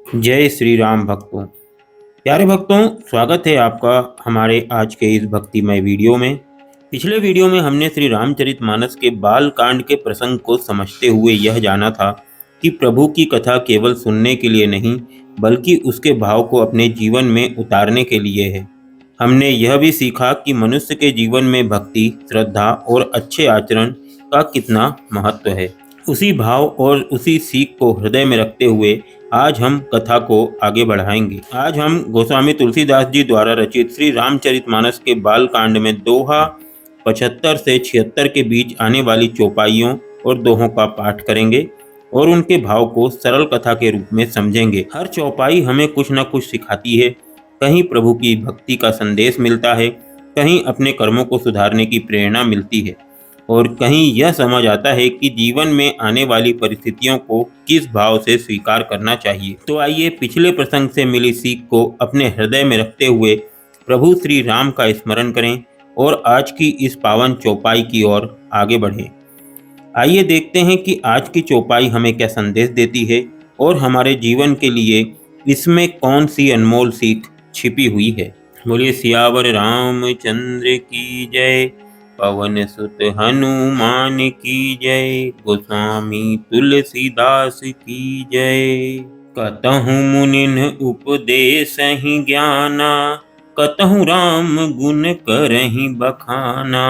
जय श्री राम भक्तों। प्यारे भक्तों, स्वागत है आपका हमारे आज के इस भक्तिमय वीडियो में। पिछले वीडियो में हमने श्री रामचरितमानस के बाल कांड के प्रसंग को समझते हुए यह जाना था कि प्रभु की कथा केवल सुनने के लिए नहीं बल्कि उसके भाव को अपने जीवन में उतारने के लिए है। हमने यह भी सीखा कि मनुष्य के जीवन में भक्ति, श्रद्धा और अच्छे आचरण का कितना महत्व है। उसी भाव और उसी सीख को हृदय में रखते हुए आज हम कथा को आगे बढ़ाएंगे। आज हम गोस्वामी तुलसीदास जी द्वारा रचित श्री रामचरितमानस के बाल कांड में दोहा 75 से 76 के बीच आने वाली चौपाइयों और दोहों का पाठ करेंगे और उनके भाव को सरल कथा के रूप में समझेंगे। हर चौपाई हमें कुछ न कुछ सिखाती है। कहीं प्रभु की भक्ति का संदेश मिलता है, कहीं अपने कर्मों को सुधारने की प्रेरणा मिलती है और कहीं यह समझ आता है कि जीवन में आने वाली परिस्थितियों को किस भाव से स्वीकार करना चाहिए। तो आइए पिछले प्रसंग से मिली सीख को अपने हृदय में रखते हुए प्रभु श्री राम का स्मरण करें और आज की इस पावन चौपाई की ओर आगे बढ़ें। आइए देखते हैं कि आज की चौपाई हमें क्या संदेश देती है और हमारे जीवन के लिए इसमें कौन सी अनमोल सीख छिपी हुई है। बोलिए सियावर रामचंद्र की जय, पवन सुत हनुमान की जय, गोस्वामी तुलसीदास की जय। कतहु मुनिन उपदेसहि ज्ञाना, कतहु राम गुण करहि बखाना।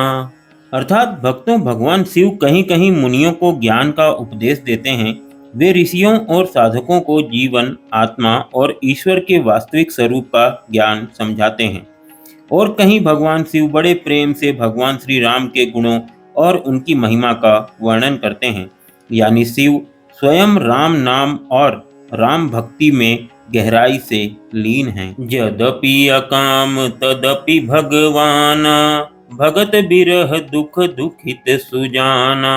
अर्थात भक्तों, भगवान शिव कहीं कहीं मुनियों को ज्ञान का उपदेश देते हैं। वे ऋषियों और साधकों को जीवन, आत्मा और ईश्वर के वास्तविक स्वरूप का ज्ञान समझाते हैं और कहीं भगवान शिव बड़े प्रेम से भगवान श्री राम के गुणों और उनकी महिमा का वर्णन करते हैं। यानी शिव स्वयं राम नाम और राम भक्ति में गहराई से लीन हैं। यद्यपि अकाम तदपि भगवाना, भगत बिरह दुख दुखित सुजाना।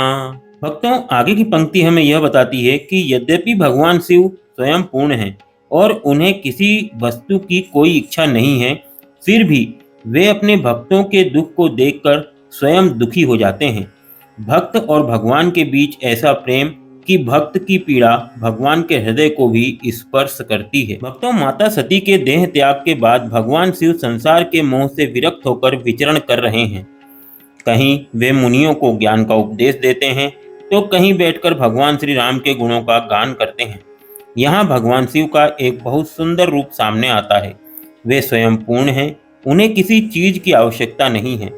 भक्तों, आगे की पंक्ति हमें यह बताती है कि यद्यपि भगवान शिव स्वयं पूर्ण हैं और उन्हें किसी वस्तु की कोई इच्छा नहीं है, फिर भी वे अपने भक्तों के दुख को देखकर स्वयं दुखी हो जाते हैं। भक्त और भगवान के बीच ऐसा प्रेम कि भक्त की पीड़ा भगवान के हृदय को भी स्पर्श करती है। भक्तों, माता सती के देह त्याग के बाद भगवान शिव संसार के मोह से विरक्त होकर विचरण कर रहे हैं। कहीं वे मुनियों को ज्ञान का उपदेश देते हैं तो कहीं बैठकर भगवान श्री राम के गुणों का गान करते हैं। यहाँ भगवान शिव का एक बहुत सुंदर रूप सामने आता है। वे स्वयं पूर्ण हैं, उन्हें किसी चीज की आवश्यकता नहीं है।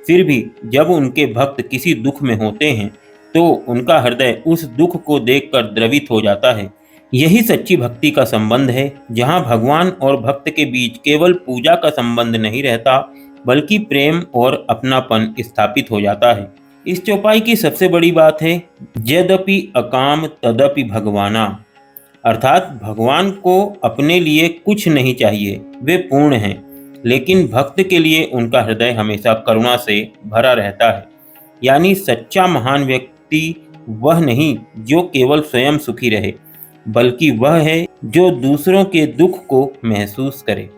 फिर भी जब उनके भक्त किसी दुख में होते हैं तो उनका हृदय उस दुख को देखकर द्रवित हो जाता है। यही सच्ची भक्ति का संबंध है, जहाँ भगवान और भक्त के बीच केवल पूजा का संबंध नहीं रहता बल्कि प्रेम और अपनापन स्थापित हो जाता है। इस चौपाई की सबसे बड़ी बात है यद्यपि अकाम तदपि भगवाना। अर्थात भगवान को अपने लिए कुछ नहीं चाहिए, वे पूर्ण हैं, लेकिन भक्त के लिए उनका हृदय हमेशा करुणा से भरा रहता है। यानी सच्चा महान व्यक्ति वह नहीं जो केवल स्वयं सुखी रहे, बल्कि वह है जो दूसरों के दुख को महसूस करे।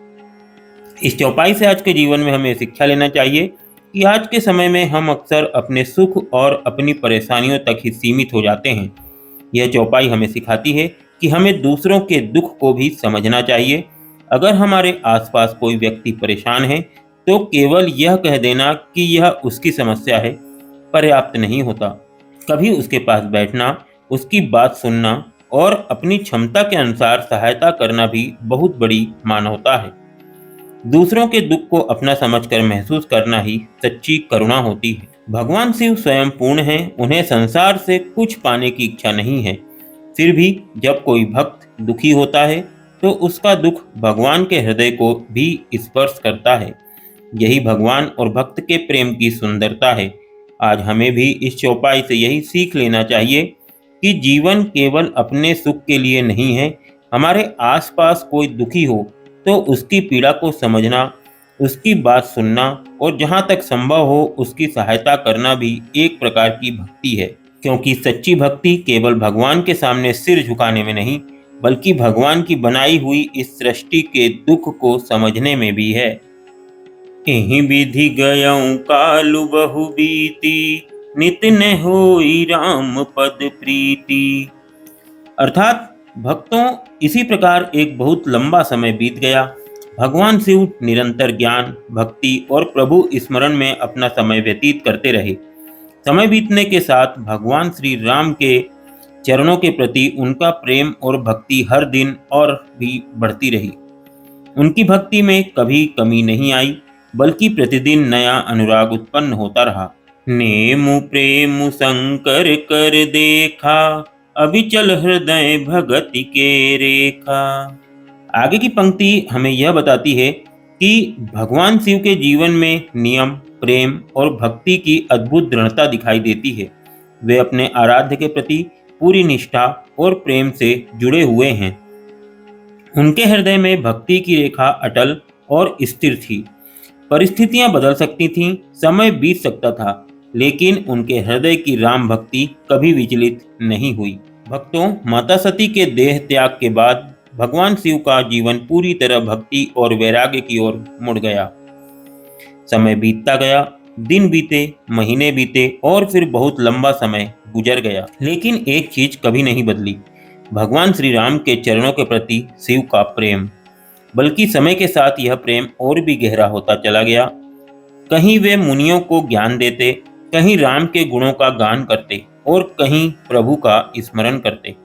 इस चौपाई से आज के जीवन में हमें शिक्षा लेना चाहिए कि आज के समय में हम अक्सर अपने सुख और अपनी परेशानियों तक ही सीमित हो जाते हैं। यह चौपाई हमें सिखाती है कि हमें दूसरों के दुख को भी समझना चाहिए। अगर हमारे आसपास कोई व्यक्ति परेशान है तो केवल यह कह देना कि यह उसकी समस्या है पर्याप्त नहीं होता। कभी उसके पास बैठना, उसकी बात सुनना और अपनी क्षमता के अनुसार सहायता करना भी बहुत बड़ी मानवता है। दूसरों के दुख को अपना समझकर महसूस करना ही सच्ची करुणा होती है। भगवान शिव स्वयं पूर्ण हैं, उन्हें संसार से कुछ पाने की इच्छा नहीं है। फिर भी जब कोई भक्त दुखी होता है तो उसका दुख भगवान के हृदय को भी स्पर्श करता है। यही भगवान और भक्त के प्रेम की सुंदरता है। आज हमें भी इस चौपाई से यही सीख लेना चाहिए कि जीवन केवल अपने सुख के लिए नहीं है। हमारे आसपास कोई दुखी हो तो उसकी पीड़ा को समझना, उसकी बात सुनना और जहाँ तक संभव हो उसकी सहायता करना भी एक प्रकार की भक्ति है। क्योंकि सच्ची भक्ति केवल भगवान के सामने सिर झुकाने में नहीं बल्कि भगवान की बनाई हुई इस सृष्टि के दुख को समझने में भी है। एहि विधि गयऊँ कालु बहु बीती, नित न होई राम पद प्रीति। अर्थात भक्तों, इसी प्रकार एक बहुत लंबा समय बीत गया। भगवान शिव निरंतर ज्ञान, भक्ति और प्रभु स्मरण में अपना समय व्यतीत करते रहे। समय बीतने के साथ भगवान श्री राम के चरणों के प्रति उनका प्रेम और भक्ति हर दिन और भी बढ़ती रही। उनकी भक्ति में कभी कमी नहीं आई, बल्कि प्रतिदिन नया अनुराग उत्पन्न होता रहा। नेमु प्रेम शंकर कर देखा, अविचल हृदय भगति के रेखा। आगे की पंक्ति हमें यह बताती है कि भगवान शिव के जीवन में नियम, प्रेम और भक्ति की अद्भुत दृढ़ता दिखाई देती है। वे अपने आराध्य के प्रति पूरी निष्ठा और प्रेम से जुड़े हुए हैं। उनके हृदय में भक्ति की रेखा अटल और स्थिर थी। परिस्थितियां बदल सकती थीं, समय बीत सकता था, लेकिन उनके हृदय की राम भक्ति कभी विचलित नहीं हुई। भक्तों, माता सती के देह त्याग के बाद भगवान शिव का जीवन पूरी तरह भक्ति और वैराग्य की ओर मुड़ गया। समय बीतता गया, दिन बीते, महीने बीते और फिर बहुत लंबा समय गुजर गया, लेकिन एक चीज कभी नहीं बदली, भगवान श्री राम के चरणों के प्रति शिव का प्रेम। बल्कि समय के साथ यह प्रेम और भी गहरा होता चला गया। कहीं वे मुनियों को ज्ञान देते, कहीं राम के गुणों का गान करते और कहीं प्रभु का स्मरण करते।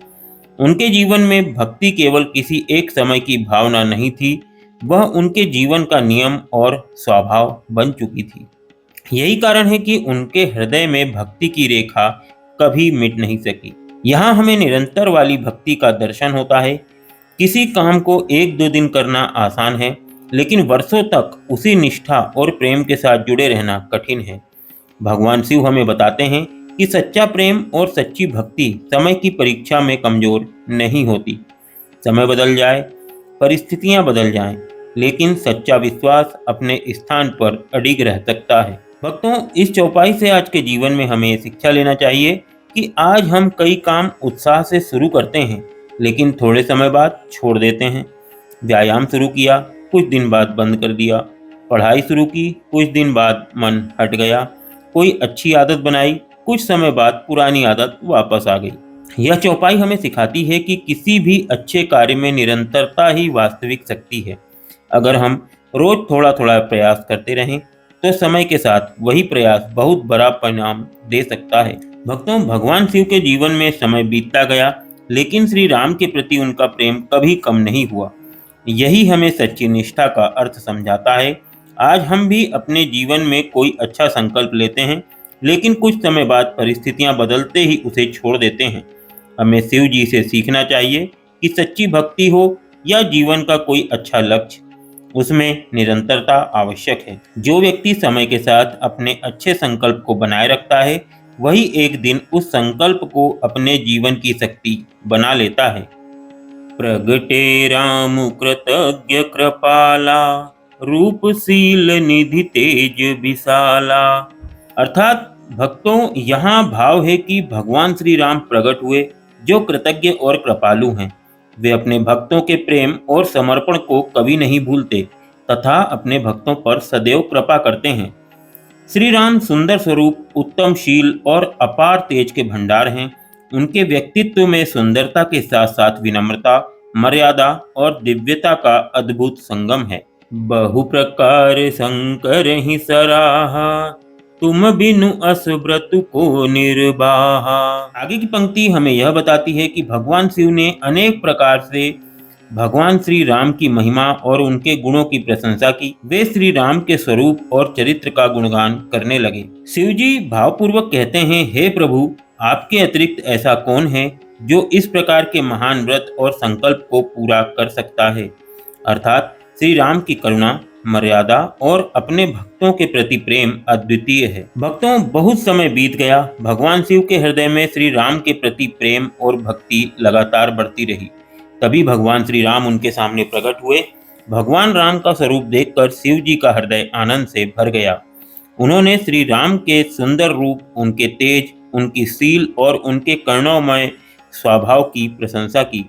उनके जीवन में भक्ति केवल किसी एक समय की भावना नहीं थी, वह उनके जीवन का नियम और स्वभाव बन चुकी थी। यही कारण है कि उनके हृदय में भक्ति की रेखा कभी मिट नहीं सकी। यहाँ हमें निरंतर वाली भक्ति का दर्शन होता है। किसी काम को एक दो दिन करना आसान है, लेकिन वर्षों तक उसी निष्ठा और प्रेम के साथ जुड़े रहना कठिन है। भगवान शिव हमें बताते हैं कि सच्चा प्रेम और सच्ची भक्ति समय की परीक्षा में कमजोर नहीं होती। समय बदल जाए, परिस्थितियां बदल जाएं, लेकिन सच्चा विश्वास अपने स्थान पर अडिग रह सकता है। भक्तों, इस चौपाई से आज के जीवन में हमें शिक्षा लेना चाहिए कि आज हम कई काम उत्साह से शुरू करते हैं, लेकिन थोड़े समय बाद छोड़ देते हैं। व्यायाम शुरू किया, कुछ दिन बाद बंद कर दिया। पढ़ाई शुरू की, कुछ दिन बाद मन हट गया। कोई अच्छी आदत बनाई, कुछ समय बाद पुरानी आदत वापस आ गई। यह चौपाई हमें सिखाती है कि किसी भी अच्छे कार्य में निरंतरता ही वास्तविक शक्ति है। अगर हम रोज थोड़ा थोड़ा प्रयास करते रहें, तो समय के साथ वही प्रयास बहुत बड़ा परिणाम दे सकता है। भक्तों, भगवान शिव के जीवन में समय बीतता गया, लेकिन श्री राम के प्रति उनका प्रेम कभी कम नहीं हुआ। यही हमें सच्ची निष्ठा का अर्थ समझाता है। आज हम भी अपने जीवन में कोई अच्छा संकल्प लेते हैं, लेकिन कुछ समय बाद परिस्थितियां बदलते ही उसे छोड़ देते हैं। हमें शिव जी से सीखना चाहिए कि सच्ची भक्ति हो या जीवन का कोई अच्छा लक्ष्य, उसमें निरंतरता आवश्यक है। जो व्यक्ति समय के साथ अपने अच्छे संकल्प को बनाए रखता है, वही एक दिन उस संकल्प को अपने जीवन की शक्ति बना लेता है। प्रगटे राम कृतज्ञ कृपाला, रूपशील निधि तेज विशाला। अर्थात भक्तों, यहाँ भाव है कि भगवान श्री राम प्रकट हुए जो कृतज्ञ और कृपालु हैं। वे अपने भक्तों के प्रेम और समर्पण को कभी नहीं भूलते तथा अपने भक्तों पर सदैव कृपा करते हैं। श्री राम सुंदर स्वरूप, उत्तम शील और अपार तेज के भंडार हैं। उनके व्यक्तित्व में सुंदरता के साथ साथ विनम्रता, मर्यादा और दिव्यता का अद्भुत संगम है। बहु प्रकार शंकर ही सराहा, तुम बिनु अस व्रत को निर्वाहा। आगे की पंक्ति हमें यह बताती है कि भगवान शिव ने अनेक प्रकार से भगवान श्री राम की महिमा और उनके गुणों की प्रशंसा की। वे श्री राम के स्वरूप और चरित्र का गुणगान करने लगे। शिव जी भावपूर्वक कहते हैं, हे प्रभु, आपके अतिरिक्त ऐसा कौन है जो इस प्रकार के महान व्रत और संकल्प को पूरा कर सकता है। अर्थात श्री राम की करुणा, मर्यादा और अपने भक्तों के प्रति प्रेम अद्वितीय है। भक्तों, बहुत समय बीत गया। भगवान शिव के हृदय में श्री राम के प्रति प्रेम और भक्ति लगातार बढ़ती रही। तभी भगवान श्री राम उनके सामने प्रकट हुए। भगवान राम का स्वरूप देखकर शिव जी का हृदय आनंद से भर गया। उन्होंने श्री राम के सुंदर रूप, उनके तेज, उनकी शील और उनके करुणामय स्वभाव की प्रशंसा की।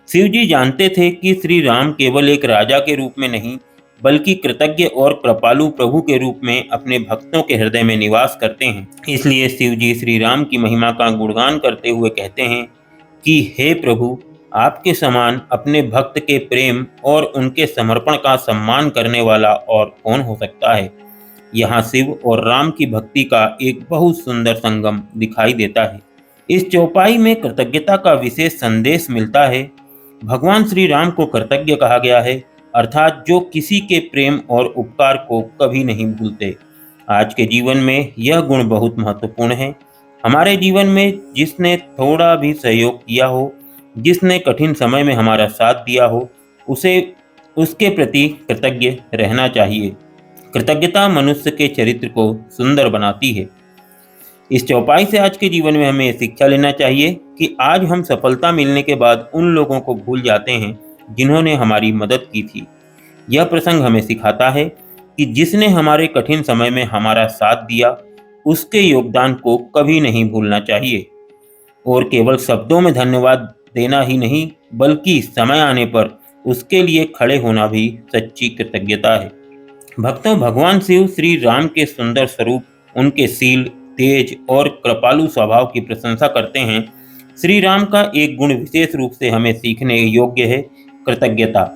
शिव जी जानते थे कि श्री राम केवल एक राजा के रूप में नहीं, बल्कि कृतज्ञ और कृपालु प्रभु के रूप में अपने भक्तों के हृदय में निवास करते हैं। इसलिए शिव जी श्री राम की महिमा का गुणगान करते हुए कहते हैं कि हे प्रभु, आपके समान अपने भक्त के प्रेम और उनके समर्पण का सम्मान करने वाला और कौन हो सकता है। यहाँ शिव और राम की भक्ति का एक बहुत सुंदर संगम दिखाई देता है। इस चौपाई में कृतज्ञता का विशेष संदेश मिलता है। भगवान श्री राम को कृतज्ञ कहा गया है, अर्थात जो किसी के प्रेम और उपकार को कभी नहीं भूलते। आज के जीवन में यह गुण बहुत महत्वपूर्ण है। हमारे जीवन में जिसने थोड़ा भी सहयोग किया हो, जिसने कठिन समय में हमारा साथ दिया हो, उसे उसके प्रति कृतज्ञ रहना चाहिए। कृतज्ञता मनुष्य के चरित्र को सुंदर बनाती है। इस चौपाई से आज के जीवन में हमें शिक्षा लेना चाहिए कि आज हम सफलता मिलने के बाद उन लोगों को भूल जाते हैं जिन्होंने हमारी मदद की थी। यह प्रसंग हमें सिखाता है कि जिसने हमारे कठिन समय में हमारा साथ दिया, उसके योगदान को कभी नहीं भूलना चाहिए। और केवल शब्दों में धन्यवाद देना ही नहीं, बल्कि समय आने पर उसके लिए खड़े होना भी सच्ची कृतज्ञता है। भक्तों, भगवान शिव श्री राम के सुंदर स्वरूप, उनके शील, तेज और कृपालु स्वभाव की प्रशंसा करते हैं। श्री राम का एक गुण विशेष रूप से हमें सीखने योग्य है, कृतज्ञता।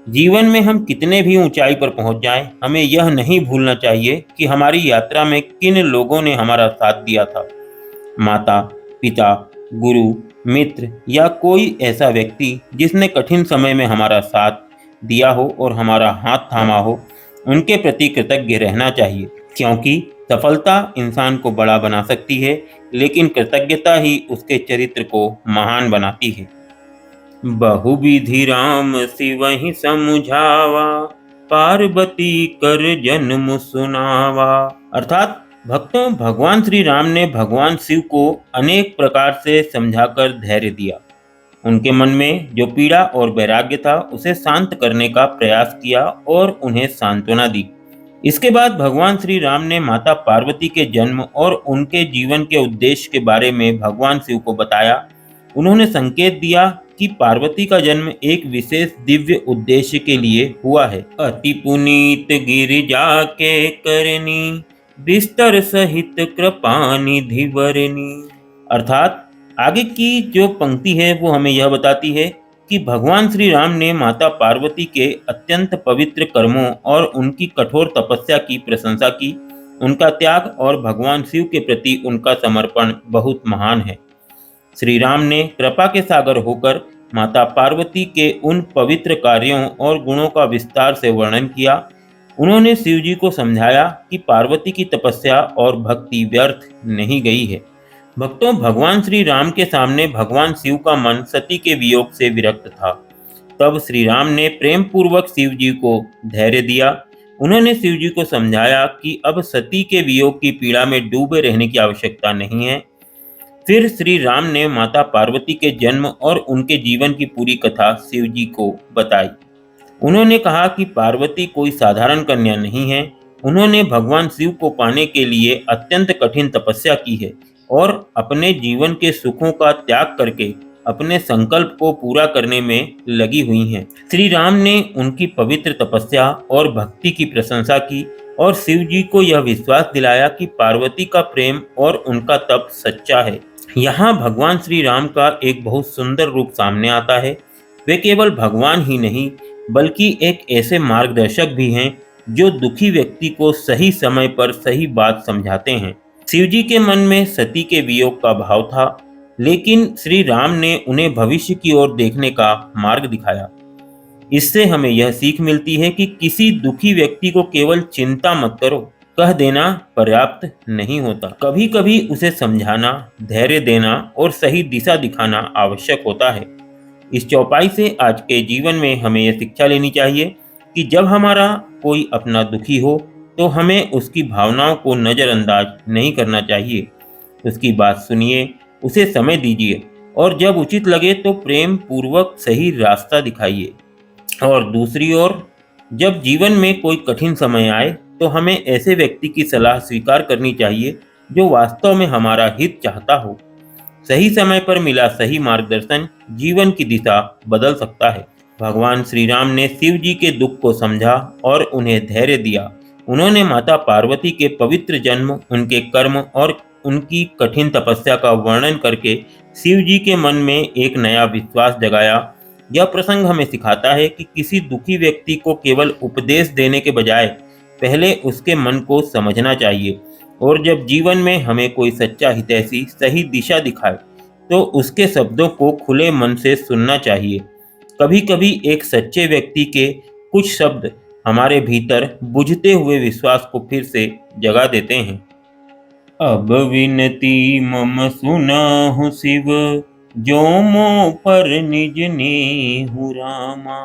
जीवन में हम कितने भी ऊंचाई पर पहुंच जाएं, हमें यह नहीं भूलना चाहिए कि हमारी यात्रा में किन लोगों ने हमारा साथ दिया था। माता, पिता, गुरु, मित्र या कोई ऐसा व्यक्ति जिसने कठिन समय में हमारा साथ दिया हो और हमारा हाथ थामा हो, उनके प्रति कृतज्ञ रहना चाहिए, क्योंकि सफलता इंसान को बड़ा बना सकती है, लेकिन कृतज्ञता ही उसके चरित्र को महान बनाती है। बहुविधि राम सिवहि समुझावा, पार्वती कर जन्म सुनावा। अर्थात भक्तों, भगवान श्री राम ने भगवान शिव को अनेक प्रकार से समझाकर धैर्य दिया। उनके मन में जो पीड़ा और वैराग्य था, उसे शांत करने का प्रयास किया और उन्हें सांत्वना दी। इसके बाद भगवान श्री राम ने माता पार्वती के जन्म और उनके जीवन के उद्देश्य के बारे में भगवान शिव को बताया। उन्होंने संकेत दिया कि पार्वती का जन्म एक विशेष दिव्य उद्देश्य के लिए हुआ है। अति पुनीत गिरिजा के करनी, बिस्तर सहित कृपा निधि वरनी। अर्थात आगे की जो पंक्ति है वो हमें यह बताती है कि भगवान श्री राम ने माता पार्वती के अत्यंत पवित्र कर्मों और उनकी कठोर तपस्या की प्रशंसा की। उनका त्याग और भगवान शिव के प्रति उनका समर्पण बहुत महान है। श्री राम ने कृपा के सागर होकर माता पार्वती के उन पवित्र कार्यों और गुणों का विस्तार से वर्णन किया। उन्होंने शिव जी को समझाया कि पार्वती की तपस्या और भक्ति व्यर्थ नहीं गई है। भक्तों, भगवान श्री राम के सामने भगवान शिव का मन सती के वियोग से विरक्त था। तब श्री राम ने प्रेम पूर्वक शिव जी को धैर्य दिया। उन्होंने शिव जी को समझाया कि अब सती के वियोग की पीड़ा में डूबे रहने की आवश्यकता नहीं है। फिर श्री राम ने माता पार्वती के जन्म और उनके जीवन की पूरी कथा शिव जी को बताई। उन्होंने कहा कि पार्वती कोई साधारण कन्या नहीं है। उन्होंने भगवान शिव को पाने के लिए अत्यंत कठिन तपस्या की है और अपने जीवन के सुखों का त्याग करके अपने संकल्प को पूरा करने में लगी हुई हैं। श्री राम ने उनकी पवित्र तपस्या और भक्ति की प्रशंसा की और शिव जी को यह विश्वास दिलाया कि पार्वती का प्रेम और उनका तप सच्चा है। यहाँ भगवान श्री राम का एक बहुत सुंदर रूप सामने आता है। वे केवल भगवान ही नहीं, बल्कि एक ऐसे मार्गदर्शक भी हैं जो दुखी व्यक्ति को सही समय पर सही बात समझाते हैं। शिव जी के मन में सती के वियोग का भाव था, लेकिन श्री राम ने उन्हें भविष्य की ओर देखने का मार्ग दिखाया। इससे हमें यह सीख मिलती है कि किसी दुखी व्यक्ति को केवल चिंता मत करो कह देना पर्याप्त नहीं होता। कभी कभी उसे समझाना, धैर्य देना और सही दिशा दिखाना आवश्यक होता है। इस चौपाई से आज के जीवन में हमें यह शिक्षा लेनी चाहिए कि जब हमारा कोई अपना दुखी हो तो हमें उसकी भावनाओं को नज़रअंदाज नहीं करना चाहिए। उसकी बात सुनिए, उसे समय दीजिए और जब उचित लगे तो प्रेम पूर्वक सही रास्ता दिखाइए। और दूसरी ओर, जब जीवन में कोई कठिन समय आए तो हमें ऐसे व्यक्ति की सलाह स्वीकार करनी चाहिए जो वास्तव में हमारा हित चाहता हो। सही समय पर मिला सही मार्गदर्शन जीवन की दिशा बदल सकता है। भगवान श्री राम ने शिव जी के दुख को समझा और उन्हें धैर्य दिया। उन्होंने माता पार्वती के पवित्र जन्म, उनके कर्म और उनकी कठिन तपस्या का वर्णन करके शिव जी के मन में एक नया विश्वास जगाया। यह प्रसंग हमें सिखाता है कि किसी दुखी व्यक्ति को केवल उपदेश देने के बजाय पहले उसके मन को समझना चाहिए, और जब जीवन में हमें कोई सच्चा हितैषी सही दिशा दिखाए तो उसके शब्दों को खुले मन से सुनना चाहिए। कभी कभी एक सच्चे व्यक्ति के कुछ शब्द हमारे भीतर बुझते हुए विश्वास को फिर से जगा देते हैं। अब विनती मम सुनाहु शिव, जो मो पर निज नेहु रामा।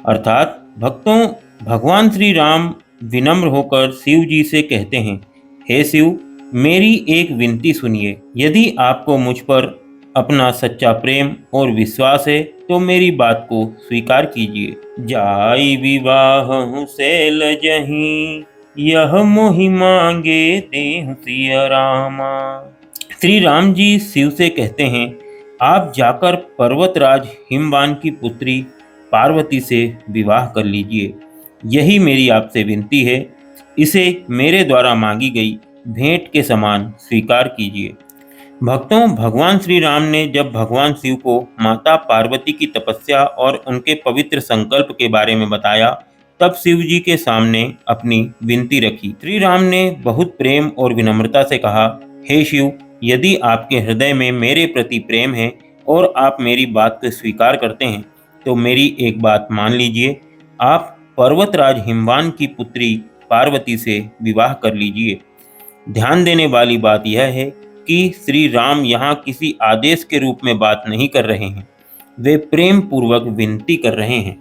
अर्थात भक्तों, भगवान श्री राम विनम्र होकर शिव जी से कहते हैं, हे शिव, मेरी एक विनती सुनिए। यदि आपको मुझ पर अपना सच्चा प्रेम और विश्वास है तो मेरी बात को स्वीकार कीजिए। जाई विवाह शैल जहीं, यह मोहि मांगे देहु सिया रामा। श्री राम जी शिव से कहते हैं, आप जाकर पर्वतराज हिमवान की पुत्री पार्वती से विवाह कर लीजिए। यही मेरी आपसे विनती है। इसे मेरे द्वारा मांगी गई भेंट के समान स्वीकार कीजिए। भक्तों, भगवान श्री राम ने जब भगवान शिव को माता पार्वती की तपस्या और उनके पवित्र संकल्प के बारे में बताया, तब शिव जी के सामने अपनी विनती रखी। श्री राम ने बहुत प्रेम और विनम्रता से कहा, हे शिव, यदि आपके हृदय में मेरे प्रति प्रेम है और आप मेरी बात को स्वीकार करते हैं तो मेरी एक बात मान लीजिए। आप पर्वतराज हिमवान की पुत्री पार्वती से विवाह कर लीजिए। ध्यान देने वाली बात यह है कि श्री राम यहाँ किसी आदेश के रूप में बात नहीं कर रहे हैं, वे प्रेम पूर्वक विनती कर रहे हैं।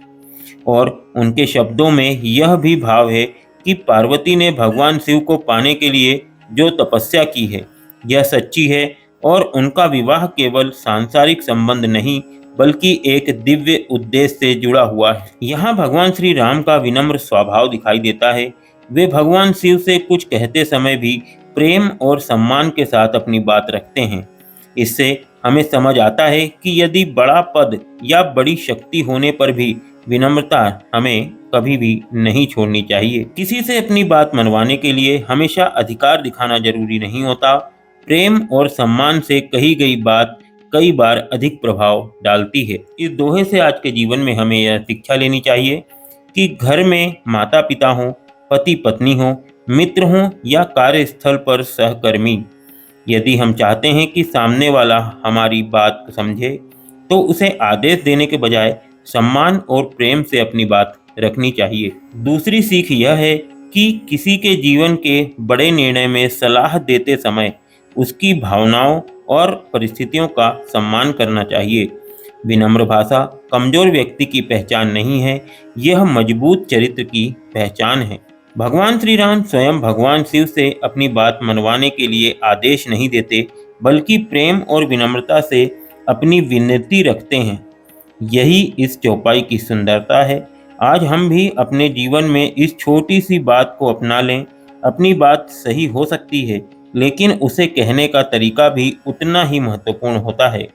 और उनके शब्दों में यह भी भाव है कि पार्वती ने भगवान शिव को पाने के लिए जो तपस्या की है यह सच्ची है, और उनका विवाह केवल सांसारिक संबंध नहीं बल्कि एक दिव्य उद्देश्य से जुड़ा हुआ है। यहाँ भगवान श्री राम का विनम्र स्वभाव दिखाई देता है। वे भगवान शिव से कुछ कहते समय भी प्रेम और सम्मान के साथ अपनी बात रखते हैं। इससे हमें समझ आता है कि यदि बड़ा पद या बड़ी शक्ति होने पर भी विनम्रता हमें कभी भी नहीं छोड़नी चाहिए। किसी से अपनी बात मनवाने के लिए हमेशा अधिकार दिखाना जरूरी नहीं होता। प्रेम और सम्मान से कही गई बात कई बार अधिक प्रभाव डालती है। इस दोहे से आज के जीवन में हमें यह शिक्षा लेनी चाहिए कि घर में माता पिता हों, पति पत्नी हों, मित्र हों या कार्यस्थल पर सहकर्मी, यदि हम चाहते हैं कि सामने वाला हमारी बात समझे तो उसे आदेश देने के बजाय सम्मान और प्रेम से अपनी बात रखनी चाहिए। दूसरी सीख यह है कि किसी के जीवन के बड़े निर्णय में सलाह देते समय उसकी भावनाओं और परिस्थितियों का सम्मान करना चाहिए। विनम्र भाषा कमजोर व्यक्ति की पहचान नहीं है, यह मजबूत चरित्र की पहचान है। भगवान श्री राम स्वयं भगवान शिव से अपनी बात मनवाने के लिए आदेश नहीं देते, बल्कि प्रेम और विनम्रता से अपनी विनती रखते हैं। यही इस चौपाई की सुंदरता है। आज हम भी अपने जीवन में इस छोटी सी बात को अपना लें। अपनी बात सही हो सकती है, लेकिन उसे कहने का तरीका भी उतना ही महत्वपूर्ण होता है।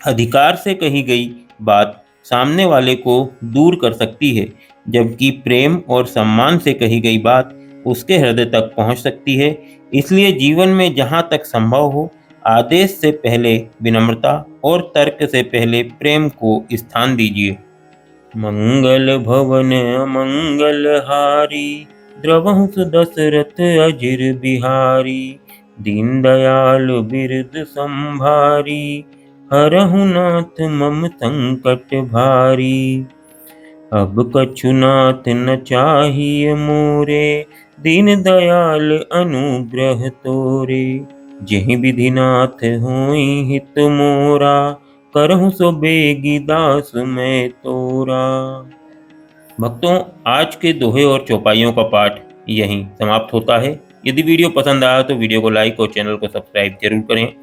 अधिकार से कही गई बात सामने वाले को दूर कर सकती है, जबकि प्रेम और सम्मान से कही गई बात उसके हृदय तक पहुंच सकती है। इसलिए जीवन में जहां तक संभव हो, आदेश से पहले विनम्रता और तर्क से पहले प्रेम को स्थान दीजिए। मंगल भवन अमंगल हारी, द्रवहु दशरथ अजिर बिहारी। दीन दयाल बिरद संभारी, हरहु नाथ मम संकट भारी। अब कछु नाथ न चाहिए मोरे, दीन दयाल अनुग्रह तोरे। जेहि विधिनाथ होई हित मोरा, करहु सो बेगी दास मैं तोरा। भक्तों, आज के दोहे और चौपाइयों का पाठ यहीं समाप्त होता है। यदि वीडियो पसंद आया तो वीडियो को लाइक और चैनल को सब्सक्राइब जरूर करें।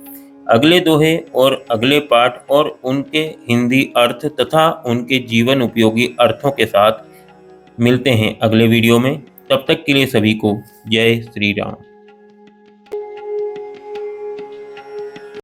अगले दोहे और अगले पाठ और उनके हिंदी अर्थ तथा उनके जीवन उपयोगी अर्थों के साथ मिलते हैं अगले वीडियो में। तब तक के लिए सभी को जय श्री राम।